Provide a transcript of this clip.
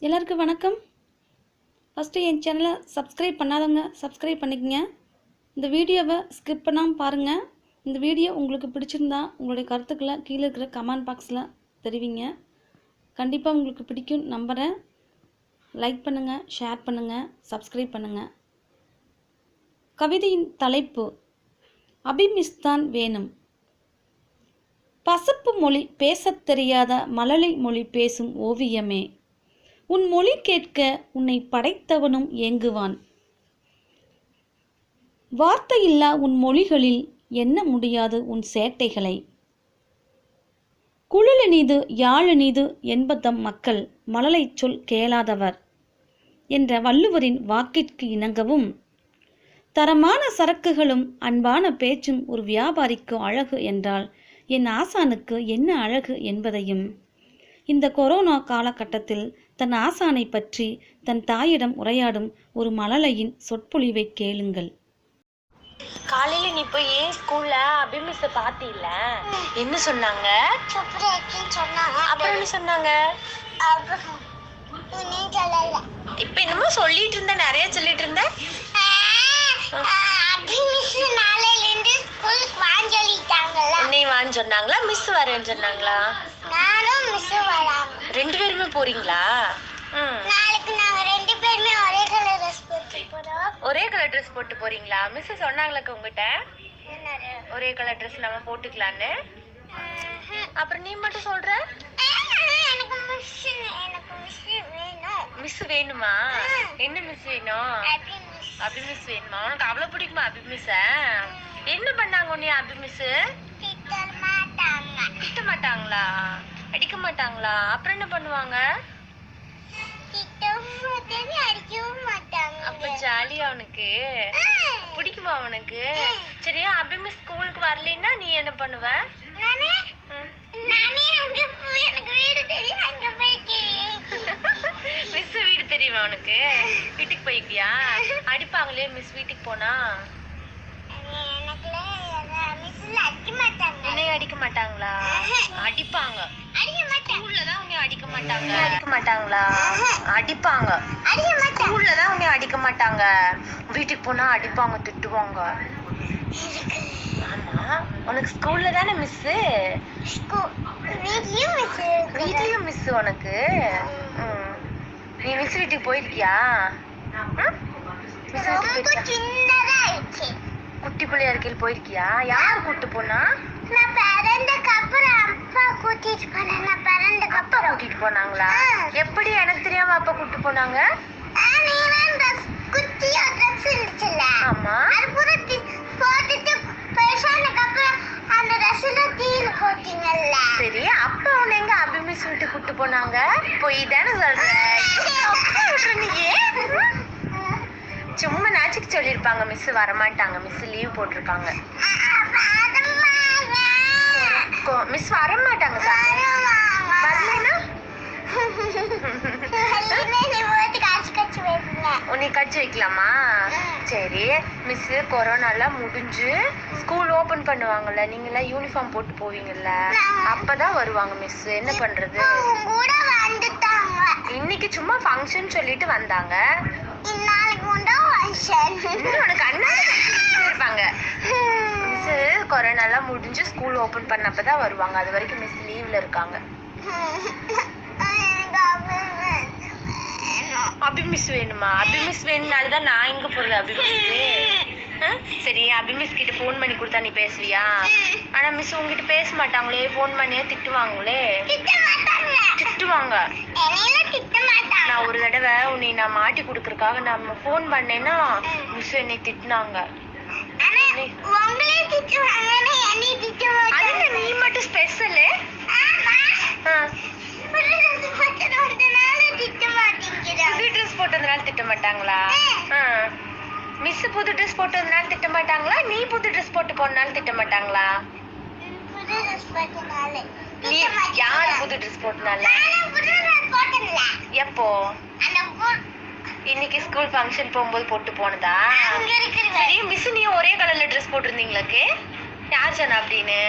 எல்லாருக்கும் வணக்கம். ஃபஸ்ட்டு என் சேனலை சப்ஸ்கிரைப் பண்ணாதவங்க சப்ஸ்கிரைப் பண்ணிக்கங்க. இந்த வீடியோவை ஸ்கிப் பண்ணாமல் பாருங்கள். இந்த வீடியோ உங்களுக்கு பிடிச்சிருந்தா உங்களுடைய கருத்துக்களை கீழே இருக்கிற கமெண்ட் பாக்ஸில் தெரிவிங்க. கண்டிப்பாக உங்களுக்கு பிடிக்கும் நம்புகிறேன். லைக் பண்ணுங்கள், ஷேர் பண்ணுங்கள், சப்ஸ்கிரைப் பண்ணுங்கள். கவிதையின் தலைப்பு அபிமிஸ்தான் வேணும். பசப்பு மொழி பேசத் தெரியாத மழலை மொழி பேசும் ஓவியமே, உன் மொழி கேட்க உன்னை படைத்தவனும் ஏங்குவான். வார்த்தையில்லா உன் மொழிகளில் எண்ண முடியாது உன் சேட்டைகளை. குழலினிது யாழினிது என்பதம் மக்கள் மழலை சொல் கேளாதவர் என்ற வள்ளுவரின் வாக்கிற்கு இணங்கவும், தரமான சரக்குகளும் அன்பான பேச்சும் ஒரு வியாபாரிக்கு அழகு என்றால் என் ஆசானுக்கு என்ன அழகு என்பதையும், இந்த கொரோனா காலகட்டத்தில் தன் ஆசானை பற்றி தன் தாயிடம் உரையாடும் ஒரு மழலையின் சொற்பொழிவை கேளுங்கள். காலையில நீ போய் ஸ்கூல்ல அபிமிஸ் பாத்தியில என்ன சொன்னாங்க? அப்புறம் என்ன சொன்னாங்க? இப்ப என்னமோ சொல்லிட்டு இருந்த, நிறைய சொல்லிட்டு இருந்த. உன்னை வான்னு சொன்னாங்களா, மிஸ் வரேன்னு சொன்னாங்களா? ரெண்டு பேருமே போறீங்களா? ஒரே கலர் ட்ரெஸ் போட்டு போறீங்களா? மிஸ் சொன்னாங்களா உங்ககிட்ட ஒரே கலர் ட்ரெஸ் நம்ம போட்டுக்கலான்னு? அப்புறம் நீ மட்டும் சொல்ற மிஸ் வேணுமா? என்ன மிஸ் வேணும்? அபிமிஸ் வேணுமா? உனக்கு அவ்வளவு பிடிக்குமா அபிமிஸ்? என்ன பண்ணாங்க உன்னை அபிமிஸ்? திட்ட மாட்டாங்களா? அடிக்க மாட்டாங்களா? அப்புறம் என்ன பண்ணுவாங்க? அப்ப ஜாலியா உனக்கு பிடிக்குமா உனக்கு? சரியா, அபிமிஸ் ஸ்கூலுக்கு வரலைன்னா நீ என்ன பண்ணுவ? மிஸ் வீடு தெரியுமா உனக்கு? வீட்டுக்கு போய்க்கியா? அடிப்பாங்களே மிஸ் வீட்டுக்கு போனா? உன்னை அடிக்க மாட்டாங்களா? அடிப்பாங்க. ஸ்கூல்லதான் உன்னை அடிக்க மாட்டாங்க. அடிக்க மாட்டாங்களா? அடிப்பாங்க. ஸ்கூல்லதான் உன்னை அடிக்க மாட்டாங்க, வீட்டுக்கு போனா அடிப்பாங்க, திட்டுவாங்க. ஆமா, உனக்கு ஸ்கூல்ல தானே மிஸ்? வீட்லயும் மிஸ் உனக்கு? நீ மிஸ் வீட்டுக்கு போயிருக்கியா? குட்டி பிள்ளையா இருக்கையில் போயிருக்கியா? யார் கூட்டு போனா? அப்பா கூட்டிட்டு போனாங்களா? எப்படி எனக்கு தெரியாம அப்பா கூட்டு போனாங்க? ஆமா, சரி. அப்பா உன்னை எங்க அபிமிஸ் வீட்டு கூட்டு போனாங்க? போய் தானே சொல்ற. சும்மா நாச்சுக்கு சொல்லிருப்பாங்க மிஸ் வரமாட்டாங்க, மிஸ் லீவ் போட்டிருக்காங்க. மிஸ் வரமாட்டாங்க. வரலன்னா உன்னை கட்சி வைக்கலாமா? சரி, மிஸ் கொரோனால முடிஞ்சு ஸ்கூல் ஓபன் பண்ணுவாங்கல்ல, நீங்க எல்லாம் யூனிஃபார்ம் போட்டு போவீங்கல்ல, அப்பதான் வருவாங்க மிஸ். என்ன பண்றது? இன்னைக்கு சும்மா ஃபங்க்ஷன் சொல்லிட்டு வந்தாங்க. உனக்கு அண்ணா இருப்பாங்க. மிஸ் கொரோனால முடிஞ்சு ஸ்கூல் ஓபன் பண்ணப்பதான் வருவாங்க. அது வரைக்கும் மிஸ் லீவ்ல இருக்காங்க. அபிமிஸ் வேணுமா? அபிமிஸ் வேணும்னாலதான் நான் எங்க போறது அபிமிஸ்? சரி, அபிமிஸ் கிட்ட போன் பண்ணி கொடுத்தா நீ பேசுவியா? ஆனா மிஸ் உங்ககிட்ட பேச மாட்டாங்களே, போன் பண்ணியா திட்டுவாங்களே. திட்டுவாங்க. நான் ஒரு தடவை உன்னை நான் மாட்டி கொடுக்கறதுக்காக நம்ம போன் பண்ணேன்னா மிஸ் என்னை திட்டினாங்க. நீ மட்டும் ஸ்பெஷல். புது ட்ரெஸ் போட்டதுனால திட்ட மாட்டாங்களா? மிஸ் புது ட்ரெஸ் போட்டதுனால திட்ட மாட்டாங்களா? நீ புது ட்ரெஸ் போட்டு போனாலும் திட்ட மாட்டாங்களா? நீ யாரு புது ட்ரெஸ் போட்டனால? எப்போ? இன்னைக்கு ஸ்கூல் ஃபங்க்ஷன் போகும்போது போட்டு போனதா? சரி, மிஸ் நீ ஒரே கலர்ல ட்ரெஸ் போட்டிருந்தீங்களுக்கு யார் சொன்னா அப்படின்னு?